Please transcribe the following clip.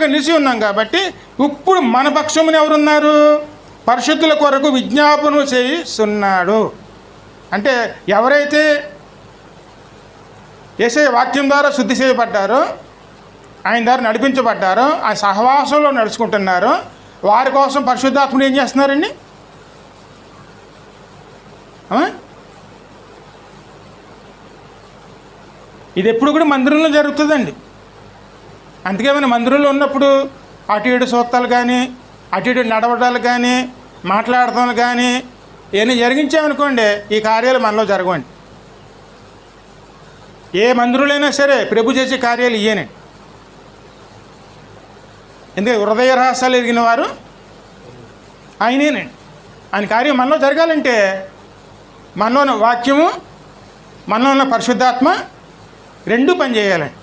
నిలిచి ఉన్నాం కాబట్టి ఇప్పుడు మన పక్షమున ఎవరున్నారు? పరిశుద్ధుల కొరకు విజ్ఞాపన చేస్తున్నాడు. అంటే ఎవరైతే యేసయ్య వాక్యం ద్వారా శుద్ధి చేయబడ్డారో, ఆయన ద్వారా నడిపించబడ్డారో, ఆ సహవాసంలో నడుచుకుంటున్నారో వారి కోసం పరిశుద్ధాత్ముడు ఏం చేస్తున్నారండి? ఇది ఎప్పుడు కూడా మందిరంలో జరుగుతుందండి. అందుకే మన మందిరంలో ఉన్నప్పుడు అటు ఇటు సూత్తాలు కానీ, అటు ఇటు నడవడాలు కానీ, మాట్లాడతాలు కానీ ఏమైనా జరిగించామనుకోండి, ఈ కార్యాలు మనలో జరగవండి. ఏ మందిరంలోనైనా సరే ప్రభు చేసే కార్యాలు ఇయ్యేనండి. ఎందుకంటే హృదయ రహస్యాలు ఎరిగిన వారు ఆయనేనండి. ఆయన కార్యం మనలో జరగాలంటే మనలో ఉన్న వాక్యము, మనలో ఉన్న పరిశుద్ధాత్మ రెండూ పనిచేయాలండి.